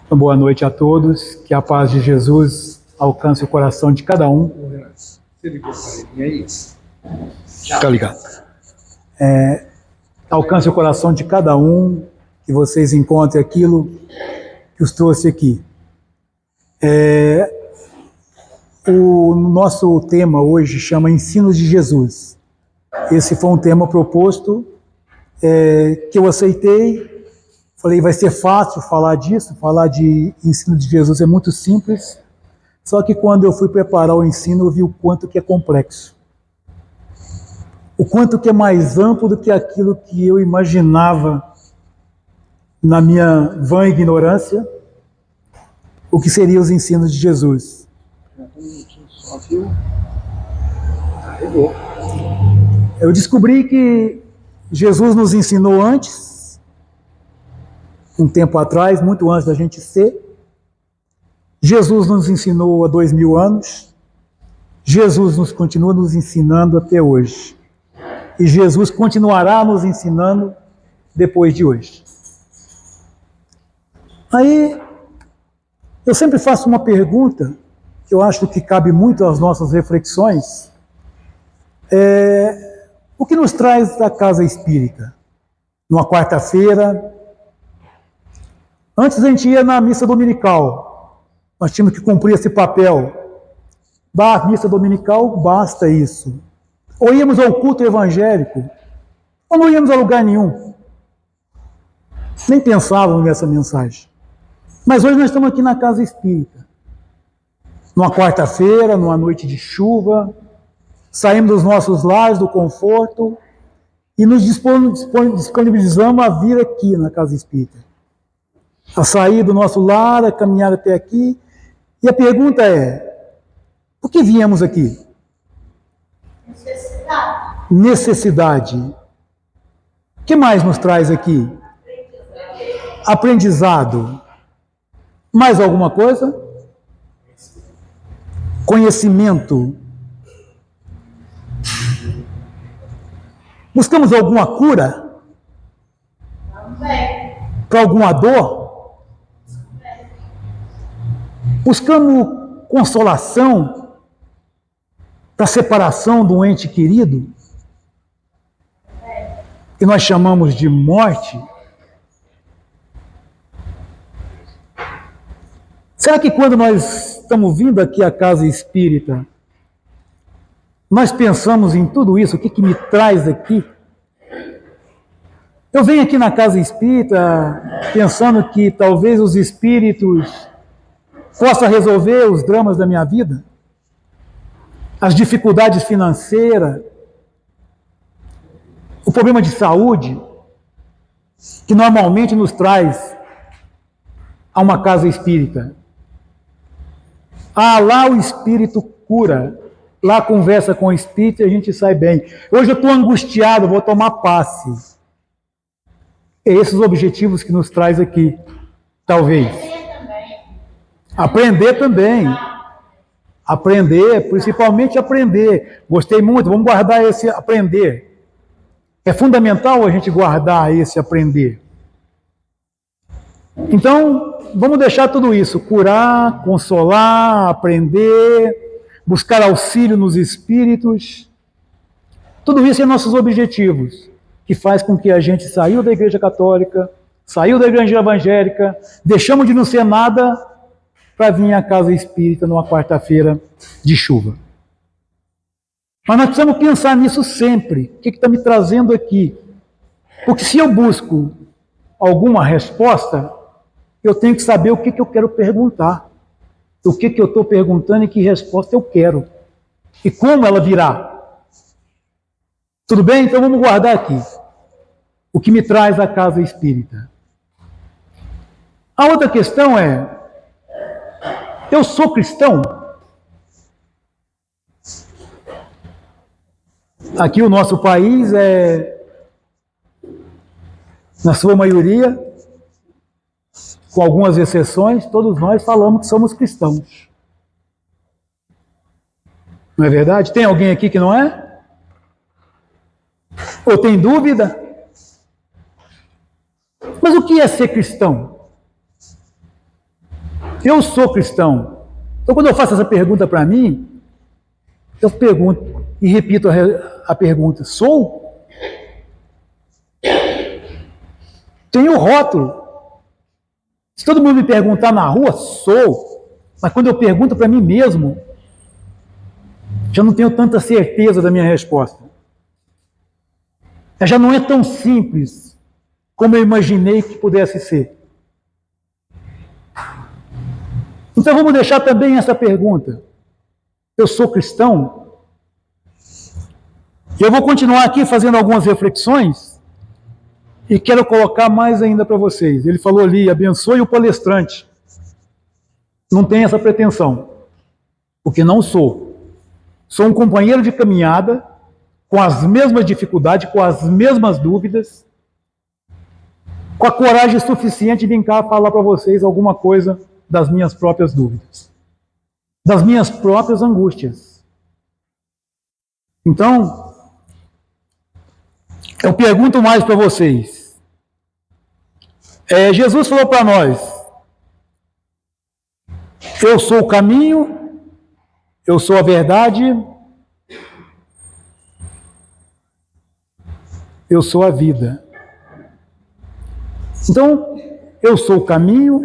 Boa noite a todos, que a paz de Jesus alcance o coração de cada um. Tá ligado? Alcance o coração de cada um, que vocês encontrem aquilo que os trouxe aqui. O nosso tema hoje chama Ensinos de Jesus. Esse foi um tema proposto, que eu aceitei. Falei, vai ser fácil falar disso, falar de ensino de Jesus é muito simples. Só que quando eu fui preparar o ensino, eu vi o quanto que é complexo. O quanto que é mais amplo do que aquilo que eu imaginava na minha vã ignorância, o que seriam os ensinos de Jesus. Eu descobri que Jesus nos ensinou antes, um tempo atrás, muito antes da gente ser. Jesus nos ensinou há 2000 anos. Jesus nos continua nos ensinando até hoje. E Jesus continuará nos ensinando depois de hoje. Aí, eu sempre faço uma pergunta, que eu acho que cabe muito às nossas reflexões. O que nos traz da casa espírita? Numa quarta-feira, antes a gente ia na missa dominical. Nós tínhamos que cumprir esse papel. Da missa dominical, basta isso. Ou íamos ao culto evangélico, ou não íamos a lugar nenhum. Nem pensávamos nessa mensagem. Mas hoje nós estamos aqui na casa espírita. Numa quarta-feira, numa noite de chuva, saímos dos nossos lares, do conforto, e nos disponibilizamos a vir aqui na casa espírita. A sair do nosso lar, a caminhar até aqui. E a pergunta é, por que viemos aqui? Necessidade. O que mais nos traz aqui? Aprendizado. Mais alguma coisa? Conhecimento. Buscamos alguma cura? Para alguma dor? Buscamos consolação para a separação do ente querido? Que nós chamamos de morte? Será que quando nós estamos vindo aqui à casa espírita, nós pensamos em tudo isso, o que me traz aqui? Eu venho aqui na casa espírita pensando que talvez os espíritos possam resolver os dramas da minha vida, as dificuldades financeiras, o problema de saúde, que normalmente nos traz a uma casa espírita. Lá o espírito cura, lá conversa com o espírito e a gente sai bem. Hoje eu estou angustiado, vou tomar passe. É esses os objetivos que nos traz aqui, talvez. Aprender também. Aprender, principalmente aprender. Gostei muito, vamos guardar esse aprender. É fundamental a gente guardar esse aprender. Então, vamos deixar tudo isso, curar, consolar, aprender, buscar auxílio nos espíritos. Tudo isso é nossos objetivos, que faz com que a gente saiu da Igreja Católica, saiu da Igreja Evangélica, deixamos de não ser nada para vir à casa espírita numa quarta-feira de chuva. Mas nós precisamos pensar nisso sempre. O que está me trazendo aqui? Porque se eu busco alguma resposta, eu tenho que saber o que eu quero perguntar. O que eu estou perguntando e que resposta eu quero. E como ela virá. Tudo bem? Então vamos guardar aqui. O que me traz à casa espírita. A outra questão é, eu sou cristão? Aqui o nosso país na sua maioria, com algumas exceções, todos nós falamos que somos cristãos. Não é verdade? Tem alguém aqui que não é? Ou tem dúvida? Mas o que é ser cristão? Eu sou cristão. Então, quando eu faço essa pergunta para mim, eu pergunto e repito a pergunta: sou? Tenho o rótulo. Se todo mundo me perguntar na rua, sou. Mas quando eu pergunto para mim mesmo, já não tenho tanta certeza da minha resposta. Já não é tão simples como eu imaginei que pudesse ser. Então vamos deixar também essa pergunta. Eu sou cristão? Eu vou continuar aqui fazendo algumas reflexões e quero colocar mais ainda para vocês. Ele falou ali, abençoe o palestrante. Não tenho essa pretensão, porque não sou. Sou um companheiro de caminhada, com as mesmas dificuldades, com as mesmas dúvidas, com a coragem suficiente de vir cá falar para vocês alguma coisa das minhas próprias dúvidas, das minhas próprias angústias. Então, eu pergunto mais para vocês. Jesus falou para nós: eu sou o caminho, eu sou a verdade, eu sou a vida. Então, eu sou o caminho,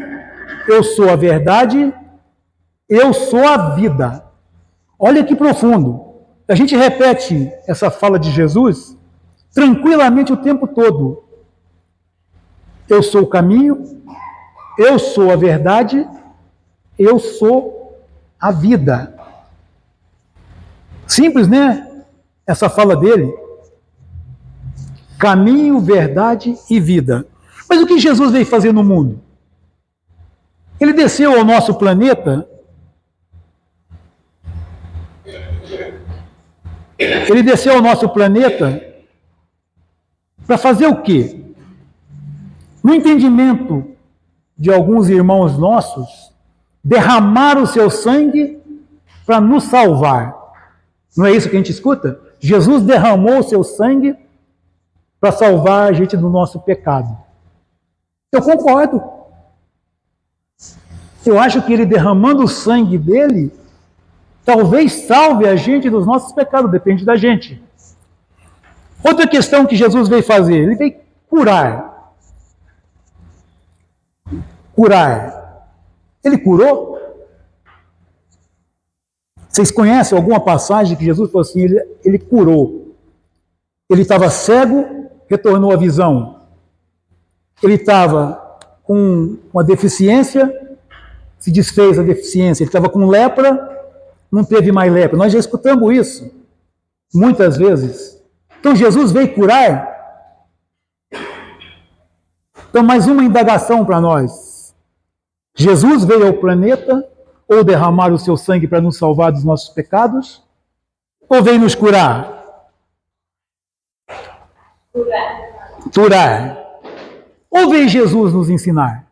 eu sou a verdade, eu sou a vida. Olha que profundo. A gente repete essa fala de Jesus tranquilamente o tempo todo. Eu sou o caminho, eu sou a verdade, eu sou a vida. Simples, né? Essa fala dele. Caminho, verdade e vida. Mas o que Jesus veio fazer no mundo? Ele desceu ao nosso planeta. Ele desceu ao nosso planeta para fazer o quê? No entendimento de alguns irmãos nossos, derramar o seu sangue para nos salvar. Não é isso que a gente escuta? Jesus derramou o seu sangue para salvar a gente do nosso pecado. Eu concordo. Eu acho que ele derramando o sangue dele, talvez salve a gente dos nossos pecados, depende da gente. Outra questão que Jesus veio fazer, ele veio curar. Curar. Ele curou? Vocês conhecem alguma passagem que Jesus falou assim, ele curou? Ele estava cego, retornou à visão. Ele estava com uma deficiência, se desfez a deficiência. Ele estava com lepra, não teve mais lepra. Nós já escutamos isso muitas vezes. Então Jesus veio curar. Então mais uma indagação para nós. Jesus veio ao planeta ou derramar o seu sangue para nos salvar dos nossos pecados? Ou veio nos curar? Curar. Ou veio Jesus nos ensinar?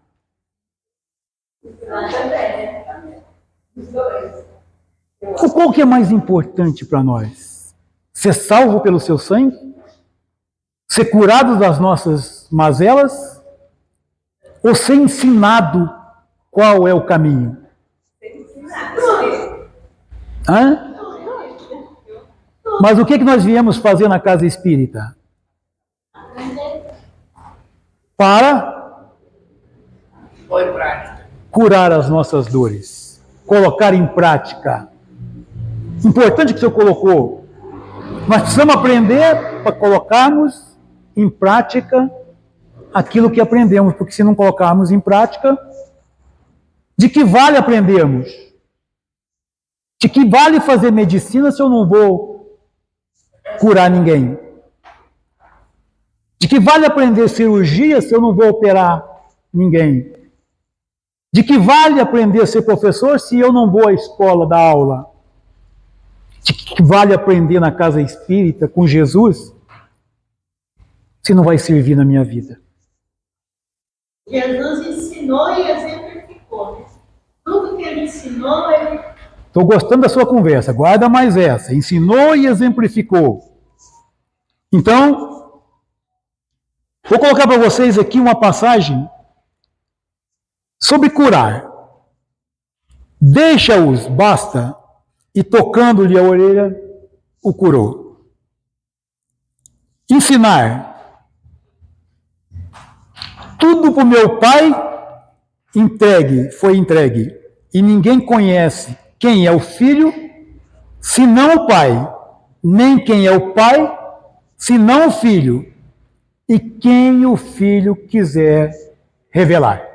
Qual que é mais importante para nós? Ser salvo pelo seu sangue? Ser curado das nossas mazelas? Ou ser ensinado qual é o caminho? Hã? Mas o que nós viemos fazer na casa espírita? Para curar as nossas dores, colocar em prática. Importante que o senhor colocou. Nós precisamos aprender para colocarmos em prática aquilo que aprendemos, porque se não colocarmos em prática, de que vale aprendermos? De que vale fazer medicina se eu não vou curar ninguém? De que vale aprender cirurgia se eu não vou operar ninguém? De que vale aprender a ser professor se eu não vou à escola dar aula? De que vale aprender na casa espírita com Jesus se não vai servir na minha vida? Jesus ensinou e exemplificou. Tudo que ele ensinou, ele... Estou gostando da sua conversa, guarda mais essa. Ensinou e exemplificou. Então, vou colocar para vocês aqui uma passagem sobre curar. Deixa-os, basta, e tocando-lhe a orelha, o curou. Ensinar. Tudo para o meu Pai foi entregue. E ninguém conhece quem é o Filho, senão o Pai. Nem quem é o Pai, senão o Filho. E quem o Filho quiser revelar.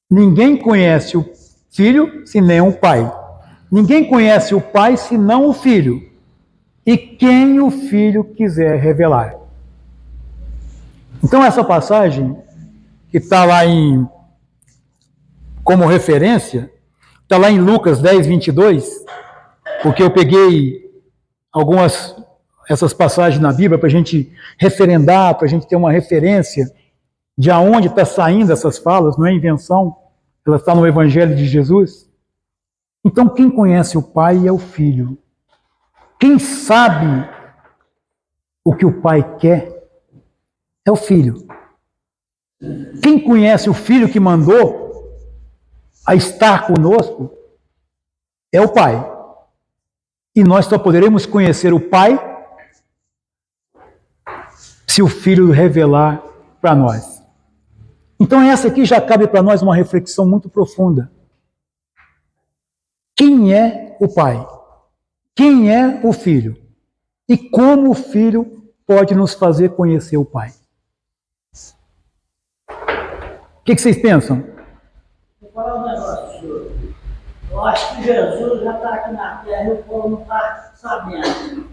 Ninguém conhece o Filho, senão o Pai. Ninguém conhece o Pai, senão o Filho. E quem o Filho quiser revelar. Então essa passagem, que está lá como referência, está lá em Lucas 10, 22, porque eu peguei essas passagens na Bíblia para a gente referendar, para a gente ter uma referência de aonde está saindo essas falas, não é invenção, ela está no Evangelho de Jesus. Então quem conhece o Pai é o Filho. Quem sabe o que o Pai quer é o Filho. Quem conhece o Filho que mandou a estar conosco é o Pai. E nós só poderemos conhecer o Pai se o Filho revelar para nós. Então essa aqui já cabe para nós uma reflexão muito profunda. Quem é o Pai? Quem é o Filho? E como o Filho pode nos fazer conhecer o Pai? O que vocês pensam? Vou falar um negócio, senhor. Eu acho que Jesus já está aqui na terra e o povo não está sabendo.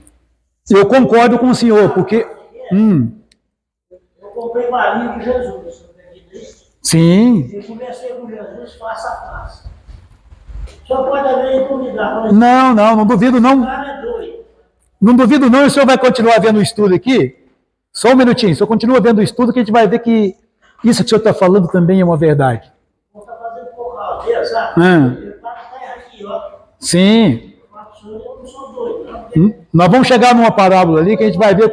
Eu concordo com o senhor, porque... Eu comprei balinha de Jesus, você acredita nisso? Sim. Eu conversei com Jesus face a face. Só pode haver duvidar. Mas Não duvido não. o cara é doido. Não duvido não, e o senhor vai continuar vendo o estudo aqui? Só um minutinho, o senhor continua vendo o estudo que a gente vai ver que isso que o senhor está falando também é uma verdade. Não está fazendo pouca dele, sabe? Ele está na terra aqui, ó. Sim. Eu não sou doido, não. Nós vamos chegar numa parábola ali que a gente vai ver.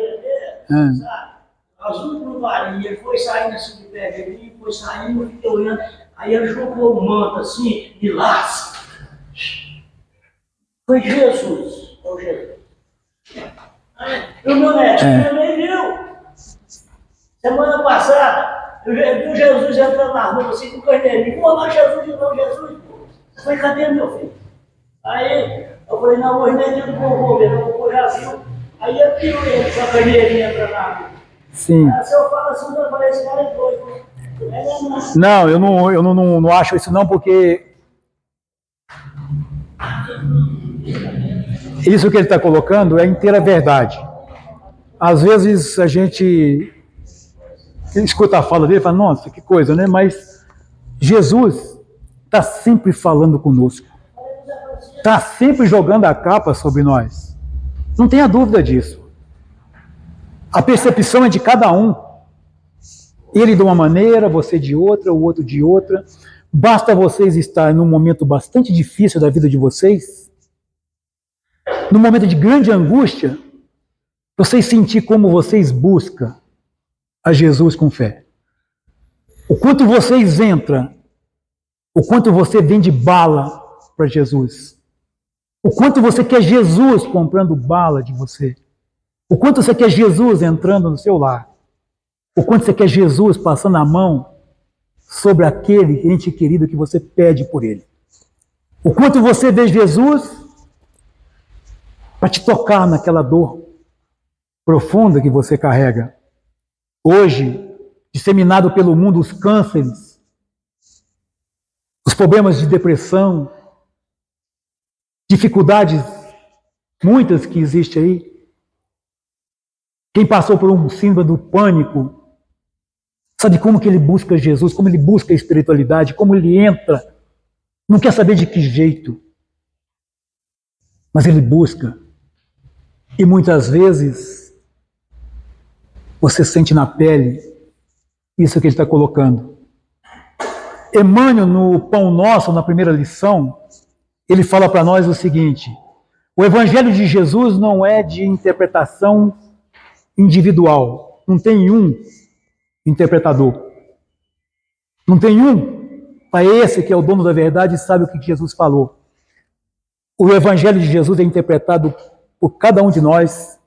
Sabe? Nós vimos no balinho, ele foi saindo assim de perto de mim, foi saindo, eu fiquei olhando, aí ele jogou o manto assim, de laço. Foi Jesus, é o Jesus. E o meu neto também viu. Semana passada, eu vi Jesus entrando na rua assim, com o carneirinho. Pô, não é Jesus, não é Jesus, pô. Eu falei, cadê meu filho? Aí, eu falei, não, hoje não é dia do povo, o povo já viu. Aí eu tiro ele com a carneirinha entrando na rua. Sim. Se eu falo assim, eu falei, esse cara é doido. Não, eu não acho isso não, porque isso que ele está colocando é inteira verdade. Às vezes a gente escuta a fala dele e fala, nossa, que coisa, né? Mas Jesus está sempre falando conosco. Está sempre jogando a capa sobre nós. Não tenha dúvida disso. A percepção é de cada um. Ele de uma maneira, você de outra, o outro de outra. Basta vocês estarem num momento bastante difícil da vida de vocês, num momento de grande angústia, vocês sentir como vocês buscam a Jesus com fé. O quanto vocês entram, o quanto você vende bala para Jesus. O quanto você quer Jesus comprando bala de você. O quanto você quer Jesus entrando no seu lar. O quanto você quer Jesus passando a mão sobre aquele ente querido que você pede por ele. O quanto você vê Jesus para te tocar naquela dor profunda que você carrega. Hoje, disseminado pelo mundo, os cânceres, os problemas de depressão, dificuldades muitas que existem aí. Quem passou por um síndrome do pânico, sabe como que ele busca Jesus, como ele busca a espiritualidade, como ele entra, não quer saber de que jeito, mas ele busca. E muitas vezes você sente na pele isso que ele está colocando. Emmanuel, no Pão Nosso, na primeira lição, ele fala para nós o seguinte: o Evangelho de Jesus não é de interpretação individual, não tem um interpretador, não tem um para esse que é o dono da verdade e sabe o que Jesus falou. O Evangelho de Jesus é interpretado por cada um de nós,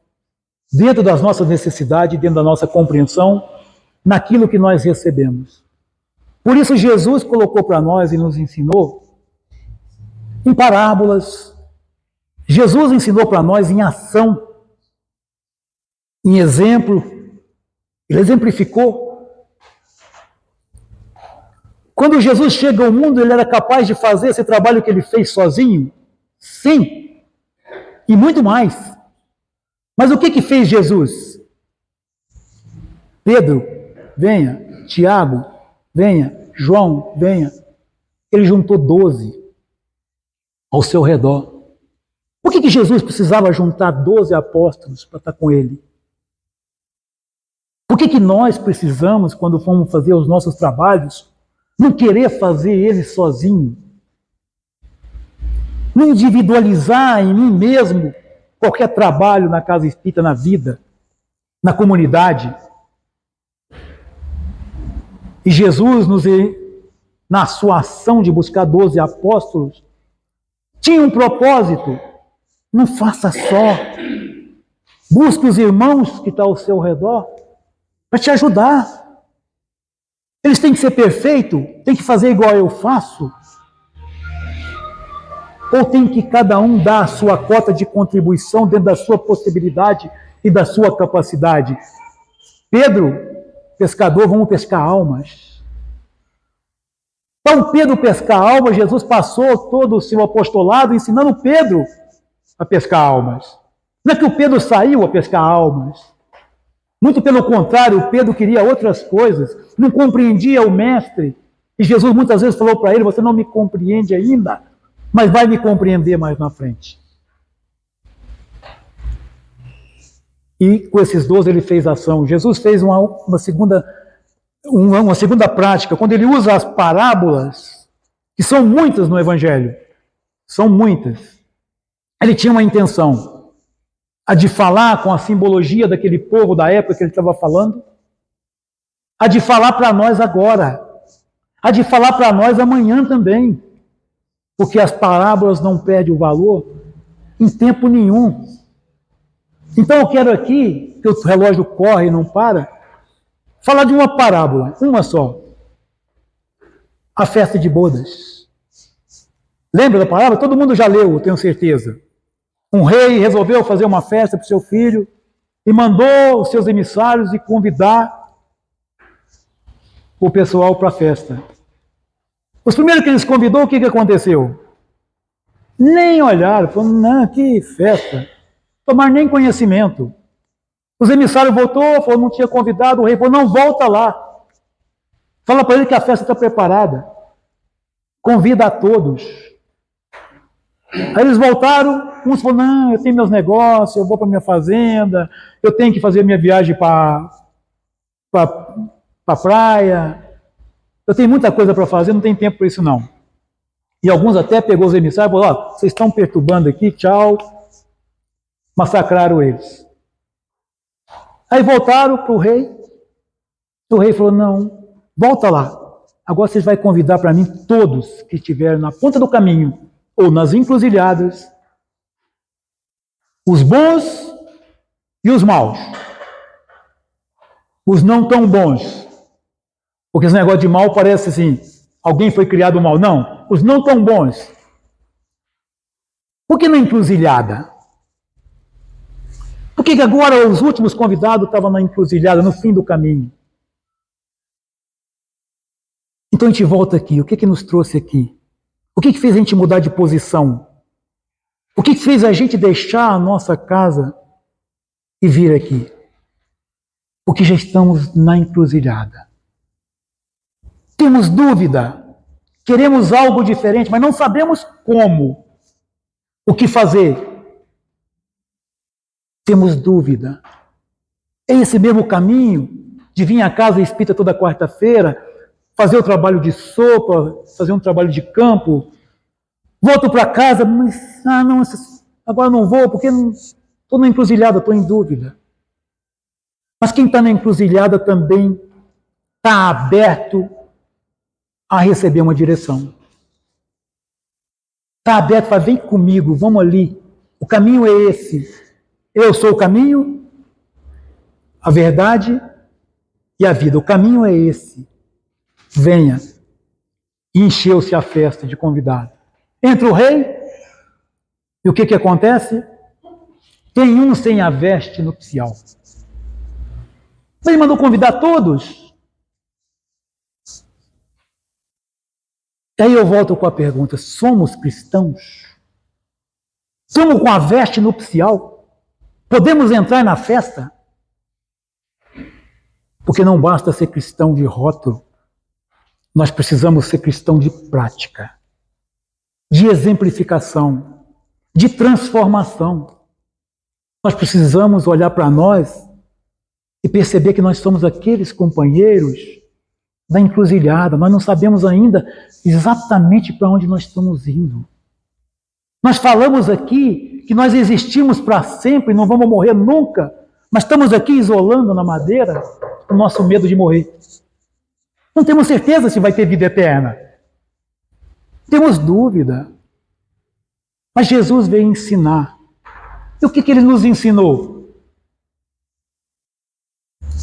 dentro das nossas necessidades, dentro da nossa compreensão, naquilo que nós recebemos. Por isso Jesus colocou para nós e nos ensinou em parábolas. Jesus ensinou para nós em ação, em exemplo. Ele exemplificou. Quando Jesus chega ao mundo, ele era capaz de fazer esse trabalho que ele fez sozinho? Sim. E muito mais. Mas o que fez Jesus? Pedro, venha. Tiago, venha. João, venha. Ele juntou 12 ao seu redor. Por que Jesus precisava juntar 12 apóstolos para estar com ele? Por que nós precisamos, quando formos fazer os nossos trabalhos, não querer fazer ele sozinho? Não individualizar em mim mesmo qualquer trabalho na casa espírita, na vida, na comunidade. E Jesus, na sua ação de buscar 12 apóstolos, tinha um propósito. Não faça só. Busque os irmãos que estão ao seu redor para te ajudar. Eles têm que ser perfeitos? Tem que fazer igual eu faço? Ou tem que cada um dar a sua cota de contribuição dentro da sua possibilidade e da sua capacidade? Pedro, pescador, vamos pescar almas. Então, Pedro pescar almas, Jesus passou todo o seu apostolado ensinando Pedro a pescar almas. Não é que o Pedro saiu a pescar almas. Muito pelo contrário, o Pedro queria outras coisas, não compreendia o mestre. E Jesus muitas vezes falou para ele, você não me compreende ainda, mas vai me compreender mais na frente. E com esses 12 ele fez ação. Jesus fez uma segunda prática, quando ele usa as parábolas, que são muitas no Evangelho, são muitas. Ele tinha uma intenção, a de falar com a simbologia daquele povo da época que ele estava falando, a de falar para nós agora, a de falar para nós amanhã também, porque as parábolas não perdem o valor em tempo nenhum. Então eu quero aqui, que o relógio corre e não para, falar de uma parábola, uma só. A festa de bodas. Lembra da parábola? Todo mundo já leu, tenho certeza. Um rei resolveu fazer uma festa para o seu filho e mandou os seus emissários e convidar o pessoal para a festa. Os primeiros que eles convidou, o que aconteceu? Nem olharam, falaram, não, que festa. Tomaram nem conhecimento. Os emissários voltou, falou, não tinha convidado, o rei falou, não, volta lá. Fala para ele que a festa está preparada. Convida a todos. Aí eles voltaram, uns falaram, não, eu tenho meus negócios, eu vou para minha fazenda, eu tenho que fazer minha viagem para a praia, eu tenho muita coisa para fazer, não tenho tempo para isso não. E alguns até pegou os emissários e falaram, vocês estão perturbando aqui, tchau, massacraram eles. Aí voltaram para o rei falou, não, volta lá, agora vocês vão convidar para mim todos que estiverem na ponta do caminho, ou nas encruzilhadas, os bons e os maus. Os não tão bons. Porque esse negócio de mal parece assim, alguém foi criado mal. Não, os não tão bons. Por que na encruzilhada? Por que agora os últimos convidados estavam na encruzilhada, no fim do caminho? Então a gente volta aqui, o que nos trouxe aqui? O que fez a gente mudar de posição? O que fez a gente deixar a nossa casa e vir aqui? Porque já estamos na encruzilhada. Temos dúvida, queremos algo diferente, mas não sabemos como, o que fazer. Temos dúvida. É esse mesmo caminho de vir à casa espírita toda quarta-feira, fazer o trabalho de sopa, fazer um trabalho de campo, volto para casa, mas não, agora não vou, porque estou na encruzilhada, estou em dúvida. Mas quem está na encruzilhada também está aberto a receber uma direção. Está aberto, fala, vem comigo, vamos ali. O caminho é esse. Eu sou o caminho, a verdade e a vida. O caminho é esse. Venha. E encheu-se a festa de convidado. Entra o rei, e o que acontece? Tem um sem a veste nupcial. Ele mandou convidar todos. E aí eu volto com a pergunta, somos cristãos? Somos com a veste nupcial? Podemos entrar na festa? Porque não basta ser cristão de rótulo, nós precisamos ser cristão de prática, de exemplificação, de transformação. Nós precisamos olhar para nós e perceber que nós somos aqueles companheiros da encruzilhada. Nós não sabemos ainda exatamente para onde nós estamos indo. Nós falamos aqui que nós existimos para sempre, não vamos morrer nunca, mas estamos aqui isolando na madeira o nosso medo de morrer. Não temos certeza se vai ter vida eterna. Temos dúvida. Mas Jesus veio ensinar. E o que ele nos ensinou?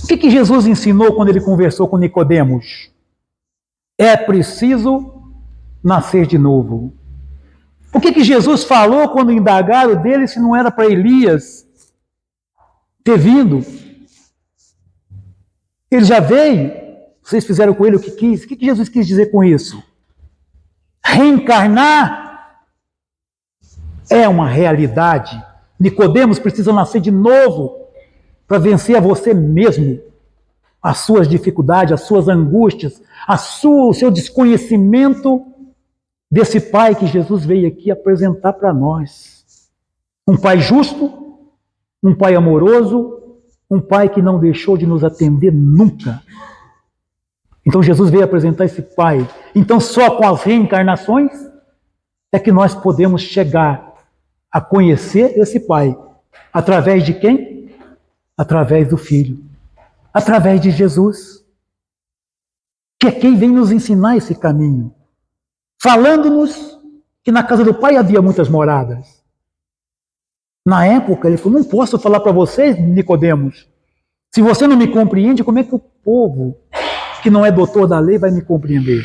O que Jesus ensinou quando ele conversou com Nicodemos? É preciso nascer de novo. O que Jesus falou quando indagaram dele se não era para Elias ter vindo? Ele já veio, vocês fizeram com ele o que quis. O que Jesus quis dizer com isso? Reencarnar é uma realidade. Nicodemos precisa nascer de novo para vencer a você mesmo, as suas dificuldades, as suas angústias, o seu desconhecimento desse Pai que Jesus veio aqui apresentar para nós. Um Pai justo, um Pai amoroso, um Pai que não deixou de nos atender nunca. Então Jesus veio apresentar esse Pai. Então só com as reencarnações é que nós podemos chegar a conhecer esse Pai. Através de quem? Através do Filho. Através de Jesus. Que é quem vem nos ensinar esse caminho. Falando-nos que na casa do Pai havia muitas moradas. Na época, ele falou, não posso falar para vocês, Nicodemos. Se você não me compreende, como é que o povo que não é doutor da lei vai me compreender?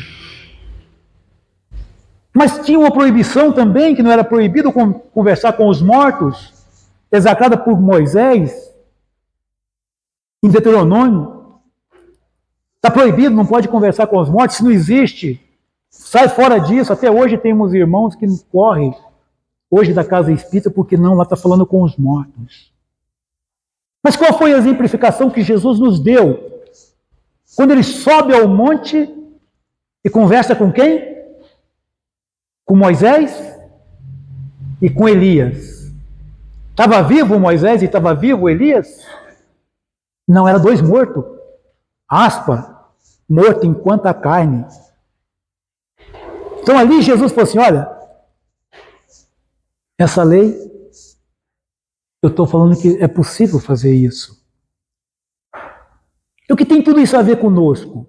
Mas tinha uma proibição também, que não era proibido conversar com os mortos, execrada por Moisés, em Deuteronômio. Está proibido, não pode conversar com os mortos, isso não existe. Sai fora disso. Até hoje temos irmãos que correm hoje da casa espírita porque não, lá está falando com os mortos. Mas qual foi a exemplificação que Jesus nos deu? Quando ele sobe ao monte e conversa com quem? Com Moisés e com Elias. Estava vivo Moisés e estava vivo Elias? Não, eram dois mortos. Aspa, morto enquanto a carne. Então ali Jesus falou assim, olha, essa lei, eu estou falando que é possível fazer isso. E o que tem tudo isso a ver conosco?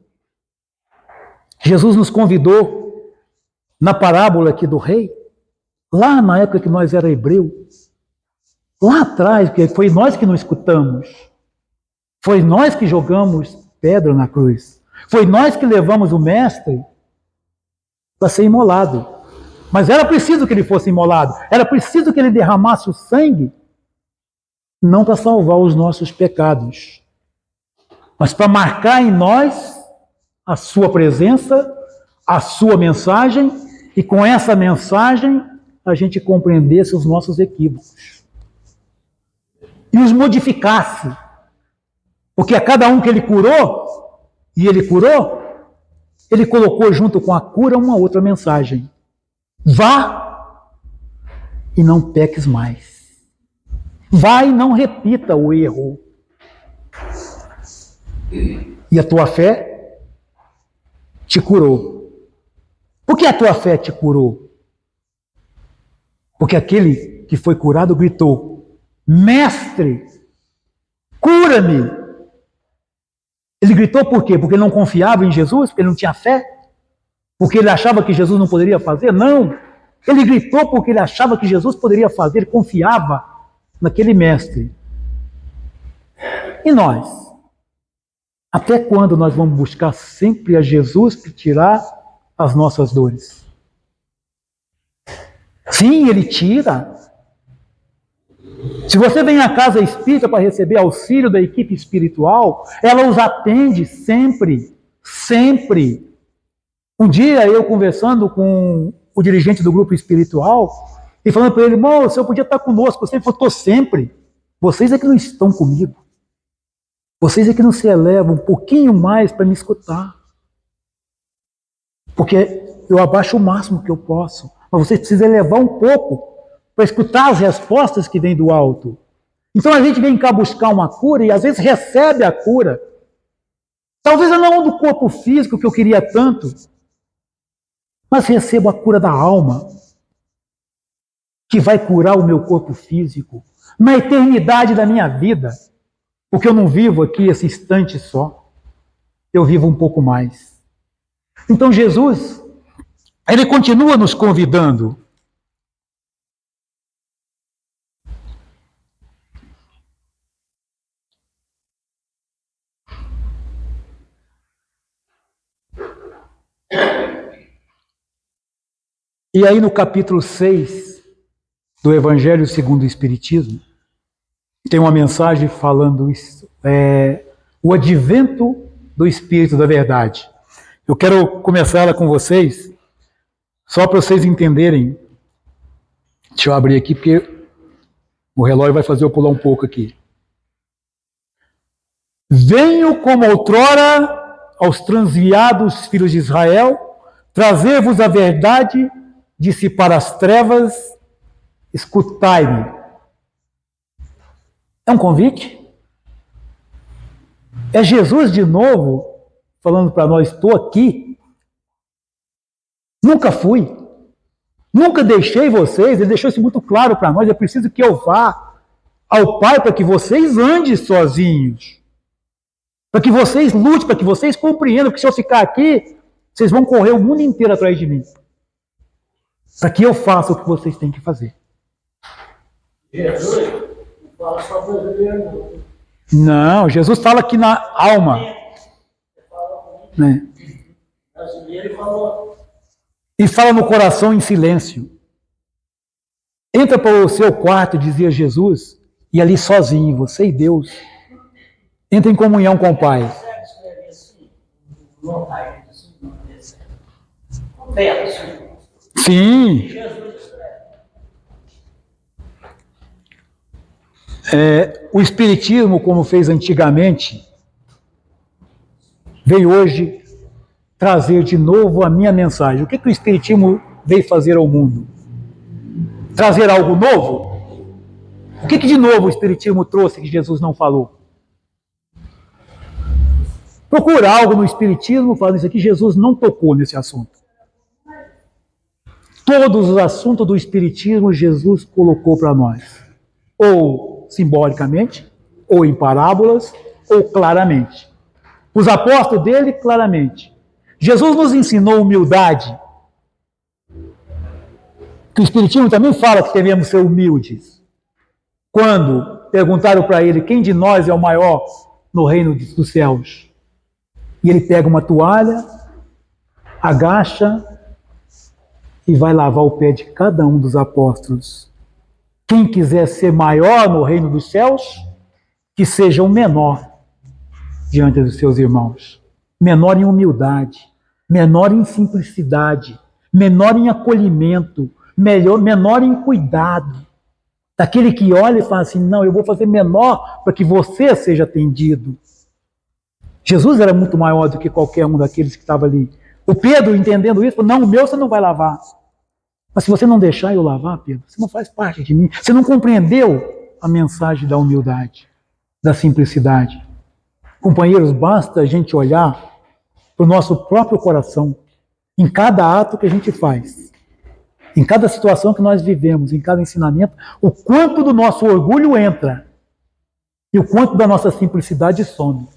Jesus nos convidou, na parábola aqui do rei, lá na época que nós era hebreu, lá atrás, que foi nós que não escutamos, foi nós que jogamos pedra na cruz, foi nós que levamos o mestre para ser imolado. Mas era preciso que ele fosse imolado, era preciso que ele derramasse o sangue, não para salvar os nossos pecados, mas para marcar em nós a sua presença, a sua mensagem, e com essa mensagem a gente compreendesse os nossos equívocos e os modificasse. Porque a cada um que ele curou, e ele curou, ele colocou junto com a cura uma outra mensagem. Vá e não peques mais. Vá e não repita o erro. E a tua fé te curou. Por que a tua fé te curou? Porque aquele que foi curado gritou, mestre, cura-me. Ele gritou por quê? Porque ele não confiava em Jesus? Porque ele não tinha fé? porque ele achava que Jesus não poderia fazer? Não. Ele gritou porque ele achava que Jesus poderia fazer, confiava naquele mestre. E nós? Até quando nós vamos buscar sempre a Jesus para tirar as nossas dores? Sim, ele tira. Se você vem à casa espírita para receber auxílio da equipe espiritual, ela os atende sempre, sempre. Um dia eu conversando com o dirigente do grupo espiritual e falando para ele, irmão, o senhor podia estar conosco. Ele falou, estou sempre. Vocês é que não estão comigo. Vocês é que não se elevam um pouquinho mais para me escutar. Porque eu abaixo o máximo que eu posso. Mas vocês precisam elevar um pouco para escutar as respostas que vêm do alto. Então a gente vem cá buscar uma cura e às vezes recebe a cura. Talvez eu não do corpo físico que eu queria tanto, mas recebo a cura da alma, que vai curar o meu corpo físico na eternidade da minha vida. Porque eu não vivo aqui esse instante só. Eu vivo um pouco mais. Então Jesus, ele continua nos convidando. E aí no capítulo 6 do Evangelho segundo o Espiritismo, tem uma mensagem falando isso, o advento do Espírito da Verdade. Eu quero começar ela com vocês, só para vocês entenderem. Deixa eu abrir aqui, porque o relógio vai fazer eu pular um pouco aqui. Venho como outrora aos transviados filhos de Israel, trazer-vos a verdade, dissipar as trevas, escutai-me. É um convite? É Jesus de novo falando para nós, estou aqui. Nunca fui. Nunca deixei vocês. Ele deixou isso muito claro para nós. É preciso que eu vá ao Pai para que vocês andem sozinhos. Para que vocês lutem, para que vocês compreendam. Porque se eu ficar aqui, vocês vão correr o mundo inteiro atrás de mim. Para que eu faça o que vocês têm que fazer. Jesus fala só brasileiro. Não, Jesus fala aqui na alma. Né? Brasileiro falou. E fala no coração em silêncio. Entra para o seu quarto, dizia Jesus, e ali sozinho, você e Deus. Entra em comunhão com o Pai. Consegue escrever assim? Não vai assim, não é assim. Sim. Jesus escreve. O Espiritismo, como fez antigamente, veio hoje trazer de novo a minha mensagem. O que o Espiritismo veio fazer ao mundo? Trazer algo novo? O que de novo o Espiritismo trouxe que Jesus não falou? Procura algo no Espiritismo falando isso aqui, Jesus não tocou nesse assunto. Todos os assuntos do Espiritismo Jesus colocou para nós. Ou simbolicamente, ou em parábolas, ou claramente. Os apóstolos dele, claramente. Jesus nos ensinou humildade. Que o Espiritismo também fala que devemos ser humildes. Quando perguntaram para ele quem de nós é o maior no reino dos céus. E ele pega uma toalha, agacha e vai lavar o pé de cada um dos apóstolos. Quem quiser ser maior no reino dos céus, que seja o menor diante dos seus irmãos. Menor em humildade, menor em simplicidade, menor em acolhimento, menor em cuidado. Daquele que olha e fala assim, não, eu vou fazer menor para que você seja atendido. Jesus era muito maior do que qualquer um daqueles que estava ali. O Pedro, entendendo isso, falou, não, o meu você não vai lavar. Mas se você não deixar eu lavar, Pedro, você não faz parte de mim. Você não compreendeu a mensagem da humildade, da simplicidade. Companheiros, basta a gente olhar para o nosso próprio coração, em cada ato que a gente faz, em cada situação que nós vivemos, em cada ensinamento, o quanto do nosso orgulho entra e o quanto da nossa simplicidade some.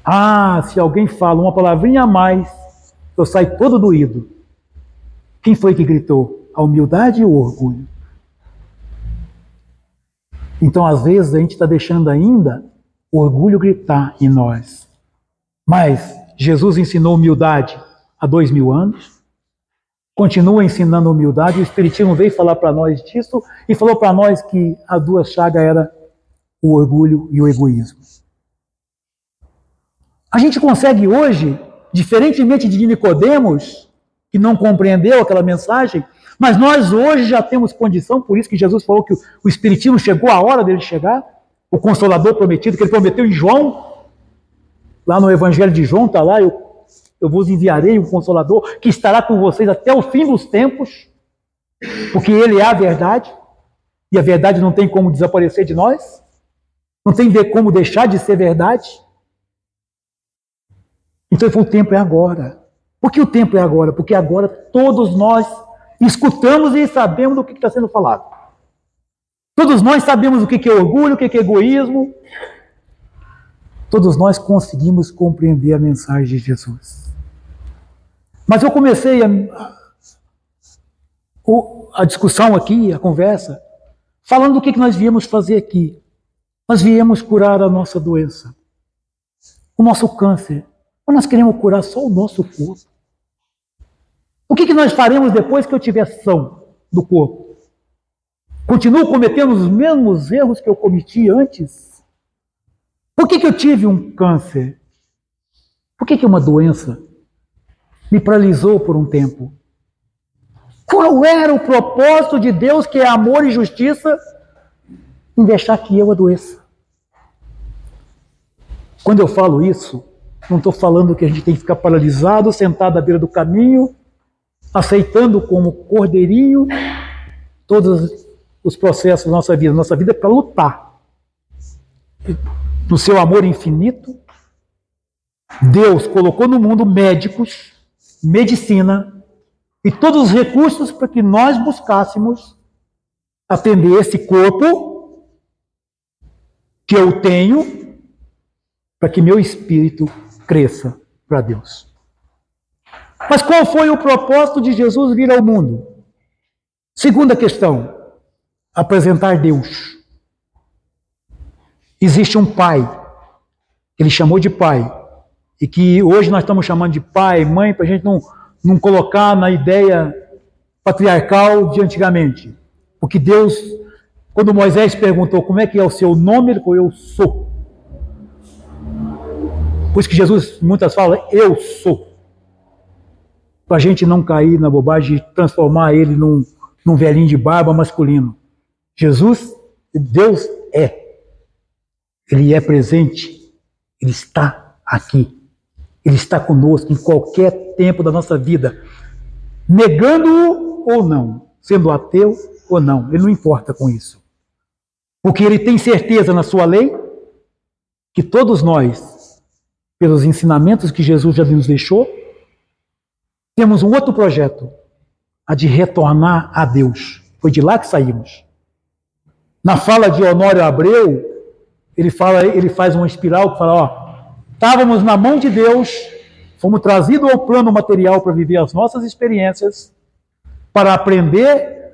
Ah, se alguém fala uma palavrinha a mais, eu saio todo doído. Quem foi que gritou? A humildade e o orgulho. Então, às vezes, a gente está deixando ainda o orgulho gritar em nós. Mas Jesus ensinou humildade há 2000 anos, continua ensinando humildade, o Espiritismo veio falar para nós disso e falou para nós que as duas chagas eram o orgulho e o egoísmo. A gente consegue hoje, diferentemente de Nicodemos, que não compreendeu aquela mensagem, mas nós hoje já temos condição, por isso que Jesus falou que o Espiritismo chegou a hora dele chegar, o Consolador prometido, que ele prometeu em João, lá no Evangelho de João, está lá, eu vos enviarei um Consolador que estará com vocês até o fim dos tempos, porque ele é a verdade, e a verdade não tem como desaparecer de nós, não tem como deixar de ser verdade. Então ele falou, o tempo é agora. Por que o tempo é agora? Porque agora todos nós escutamos e sabemos do que está sendo falado. Todos nós sabemos o que é orgulho, o que é egoísmo. Todos nós conseguimos compreender a mensagem de Jesus. Mas eu comecei a discussão aqui, a conversa, falando do que nós viemos fazer aqui. Nós viemos curar a nossa doença, o nosso câncer. Mas nós queremos curar só o nosso corpo. O que nós faremos depois que eu tiver são do corpo? Continuo cometendo os mesmos erros que eu cometi antes? Por que eu tive um câncer? Por que uma doença me paralisou por um tempo? Qual era o propósito de Deus, que é amor e justiça, em deixar que eu adoeça? Quando eu falo isso, não estou falando que a gente tem que ficar paralisado, sentado à beira do caminho, aceitando como cordeirinho todos os processos da nossa vida. Nossa vida é para lutar. No seu amor infinito, Deus colocou no mundo médicos, medicina e todos os recursos para que nós buscássemos atender esse corpo que eu tenho, para que meu espírito cresça para Deus. Mas qual foi o propósito de Jesus vir ao mundo? Segunda questão, apresentar Deus. Existe um Pai, que ele chamou de Pai, e que hoje nós estamos chamando de pai, mãe, para a gente não colocar na ideia patriarcal de antigamente. Porque Deus, quando Moisés perguntou como é que é o seu nome, ele falou, eu sou. Por isso que Jesus, muitas falam, eu sou. Para a gente não cair na bobagem de transformar ele num velhinho de barba masculino. Jesus, Deus é. Ele é presente. Ele está aqui. Ele está conosco em qualquer tempo da nossa vida. Negando-o ou não. Sendo ateu ou não. Ele não importa com isso. Porque ele tem certeza na sua lei que todos nós, pelos ensinamentos que Jesus já nos deixou, temos um outro projeto, a de retornar a Deus. Foi de lá que saímos. Na fala de Honório Abreu, ele faz uma espiral que fala, estávamos na mão de Deus, fomos trazidos ao plano material para viver as nossas experiências, para aprender,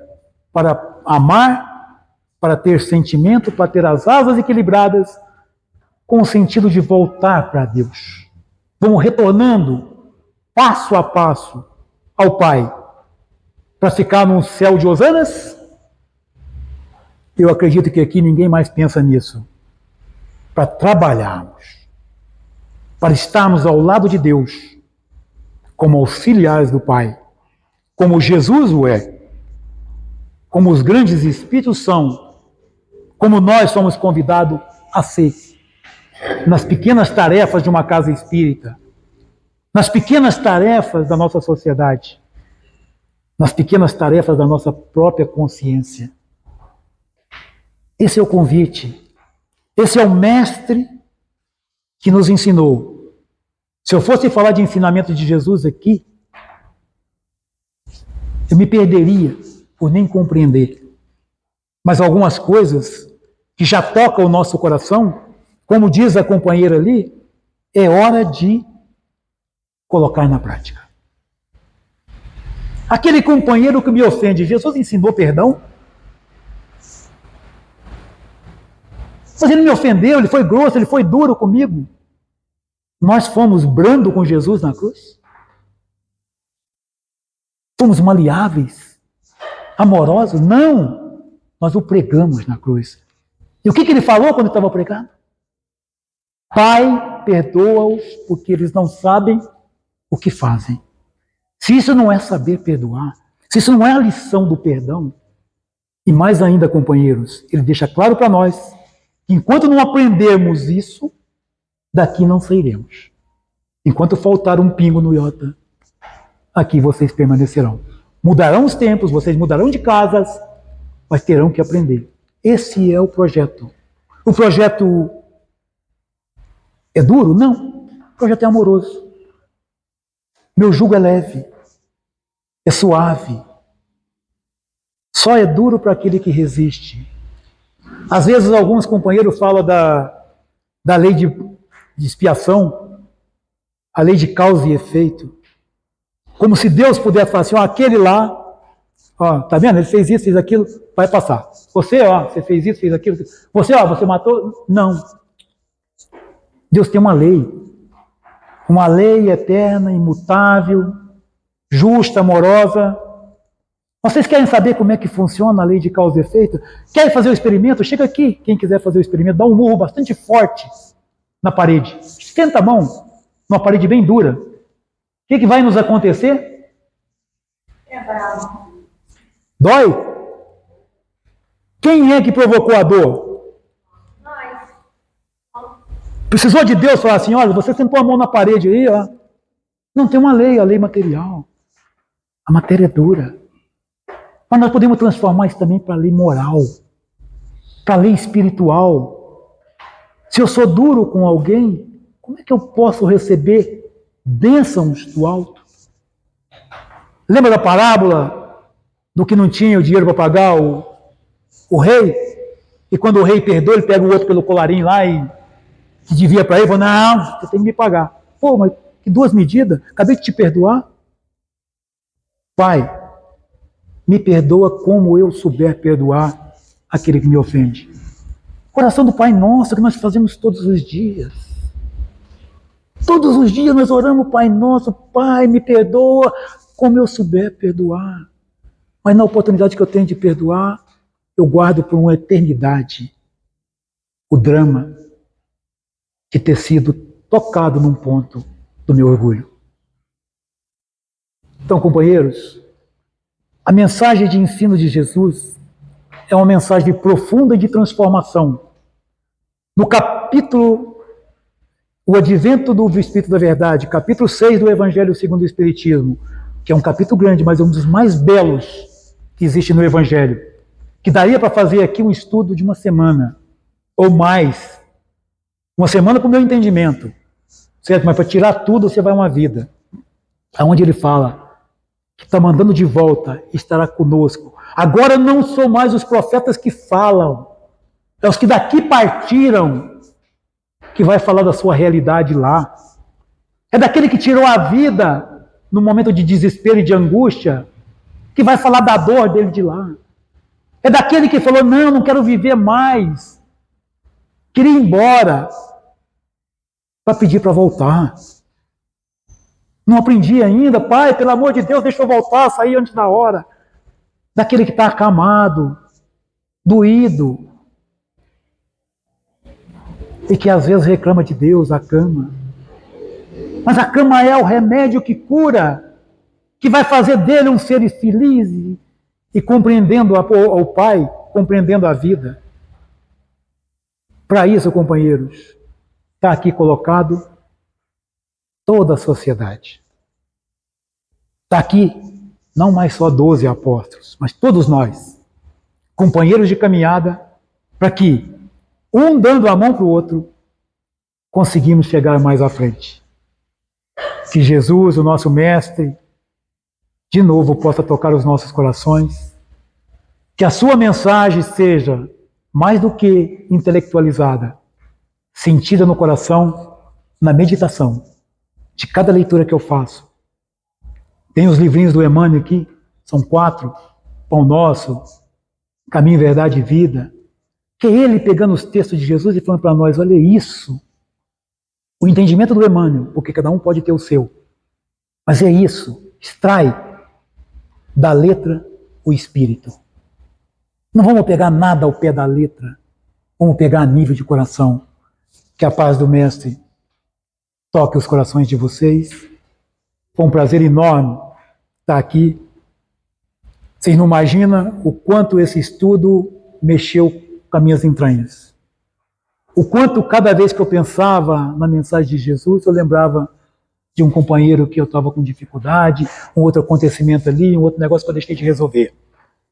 para amar, para ter sentimento, para ter as asas equilibradas, com o sentido de voltar para Deus. Vamos retornando passo a passo ao Pai, para ficar num céu de hosanas? Eu acredito que aqui ninguém mais pensa nisso. Para trabalharmos, para estarmos ao lado de Deus, como auxiliares do Pai, como Jesus o é, como os grandes espíritos são, como nós somos convidados a ser, nas pequenas tarefas de uma casa espírita, nas pequenas tarefas da nossa sociedade, nas pequenas tarefas da nossa própria consciência. Esse é o convite. Esse é o mestre que nos ensinou. Se eu fosse falar de ensinamento de Jesus aqui, eu me perderia por nem compreender. Mas algumas coisas que já tocam o nosso coração, como diz a companheira ali, é hora de colocar na prática. Aquele companheiro que me ofende, Jesus ensinou perdão? Mas ele me ofendeu, ele foi grosso, ele foi duro comigo. Nós fomos brando com Jesus na cruz? Fomos maleáveis? Amorosos? Não! Nós o pregamos na cruz. E o que ele falou quando estava pregando? Pai, perdoa-os, porque eles não sabem o que fazem. Se isso não é saber perdoar, se isso não é a lição do perdão, e mais ainda, companheiros, ele deixa claro para nós que enquanto não aprendermos isso, daqui não sairemos. Enquanto faltar um pingo no iota, aqui vocês permanecerão. Mudarão os tempos, vocês mudarão de casas, mas terão que aprender. Esse é o projeto. O projeto é duro? Não. O projeto é amoroso. Meu jugo é leve, é suave. Só é duro para aquele que resiste. Às vezes alguns companheiros falam da lei de expiação, a lei de causa e efeito. Como se Deus pudesse falar assim, ó, aquele lá, ó, tá vendo? Ele fez isso, fez aquilo, vai passar. Você, ó, você fez isso, fez aquilo. Você, ó, você matou. Não. Deus tem uma lei eterna, imutável, justa, amorosa. Vocês querem saber como é que funciona a lei de causa e efeito? Querem fazer o experimento? Chega aqui, quem quiser fazer o experimento, dá um murro bastante forte na parede. Senta a mão numa parede bem dura. O que vai nos acontecer? Dói? Quem é que provocou a dor? Precisou de Deus falar assim, olha, você sentou a mão na parede aí, ó. Não tem uma lei, a lei material. A matéria é dura. Mas nós podemos transformar isso também para a lei moral, para a lei espiritual. Se eu sou duro com alguém, como é que eu posso receber bênçãos do alto? Lembra da parábola do que não tinha o dinheiro para pagar o rei? E quando o rei perdoa, ele pega o outro pelo colarinho lá e que devia para ele, fala, não, você tem que me pagar. Pô, mas que duas medidas, acabei de te perdoar. Pai, me perdoa como eu souber perdoar aquele que me ofende. Oração do Pai Nosso que nós fazemos todos os dias. Todos os dias nós oramos, Pai Nosso, Pai, me perdoa como eu souber perdoar. Mas na oportunidade que eu tenho de perdoar, eu guardo por uma eternidade o drama de ter sido tocado num ponto do meu orgulho. Então, companheiros, a mensagem de ensino de Jesus é uma mensagem profunda de transformação. No capítulo, o Advento do Espírito da Verdade, capítulo 6 do Evangelho segundo o Espiritismo, que é um capítulo grande, mas é um dos mais belos que existe no Evangelho, que daria para fazer aqui um estudo de uma semana, ou mais. Uma semana para o meu entendimento, certo? Mas para tirar tudo, você vai uma vida. Aonde ele fala que está mandando de volta, estará conosco. Agora não são mais os profetas que falam, é os que daqui partiram, que vai falar da sua realidade lá. É daquele que tirou a vida no momento de desespero e de angústia, que vai falar da dor dele de lá. É daquele que falou, não quero viver mais, queria ir embora, para pedir para voltar. Não aprendi ainda, Pai, pelo amor de Deus, deixa eu voltar, sair antes da hora. Daquele que está acamado, doído, e que às vezes reclama de Deus, a cama. Mas a cama é o remédio que cura, que vai fazer dele um ser feliz e compreendendo ao Pai, compreendendo a vida. Para isso, companheiros, está aqui colocado toda a sociedade. Está aqui não mais só 12 apóstolos, mas todos nós, companheiros de caminhada, para que, um dando a mão para o outro, conseguimos chegar mais à frente. Que Jesus, o nosso Mestre, de novo possa tocar os nossos corações, que a sua mensagem seja mais do que intelectualizada, sentida no coração, na meditação de cada leitura que eu faço. Tem os livrinhos do Emmanuel aqui, são 4, pão nosso, caminho, verdade e vida, que é ele pegando os textos de Jesus e falando para nós, olha isso, o entendimento do Emmanuel, porque cada um pode ter o seu, mas é isso, extrai da letra o espírito. Não vamos pegar nada ao pé da letra, vamos pegar a nível de coração. Que a paz do Mestre toque os corações de vocês. Foi um prazer enorme estar aqui. Vocês não imaginam o quanto esse estudo mexeu com as minhas entranhas. O quanto cada vez que eu pensava na mensagem de Jesus, eu lembrava de um companheiro que eu estava com dificuldade, um outro acontecimento ali, um outro negócio que eu deixei de resolver.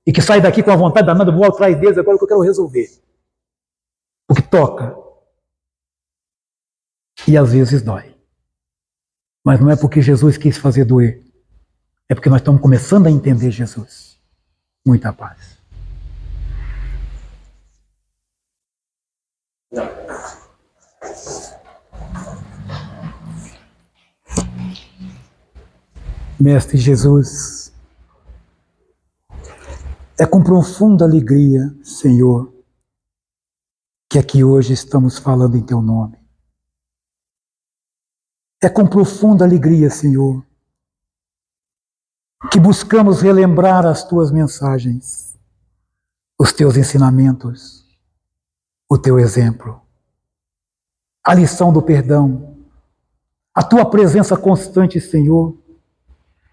E que sai daqui com a vontade danada, vou atrás deles agora que eu quero resolver. Porque toca. E às vezes dói. Mas não é porque Jesus quis fazer doer. É porque nós estamos começando a entender Jesus. Muita paz. Mestre Jesus, é com profunda alegria, Senhor, que aqui hoje estamos falando em Teu nome. É com profunda alegria, Senhor, que buscamos relembrar as Tuas mensagens, os Teus ensinamentos, o Teu exemplo, a lição do perdão, a Tua presença constante, Senhor,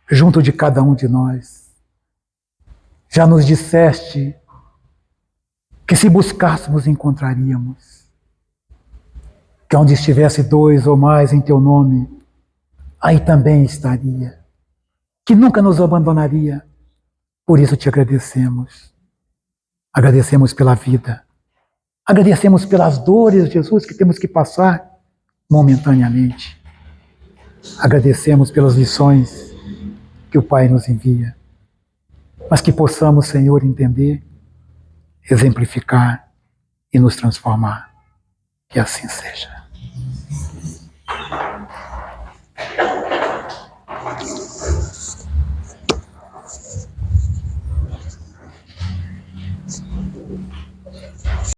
junto de cada um de nós. Já nos disseste que se buscássemos encontraríamos, que onde estivesse 2 ou mais em Teu nome, aí também estaria, que nunca nos abandonaria. Por isso te agradecemos. Agradecemos pela vida. Agradecemos pelas dores, Jesus, que temos que passar momentaneamente. Agradecemos pelas lições que o Pai nos envia. Mas que possamos, Senhor, entender, exemplificar e nos transformar. Que assim seja.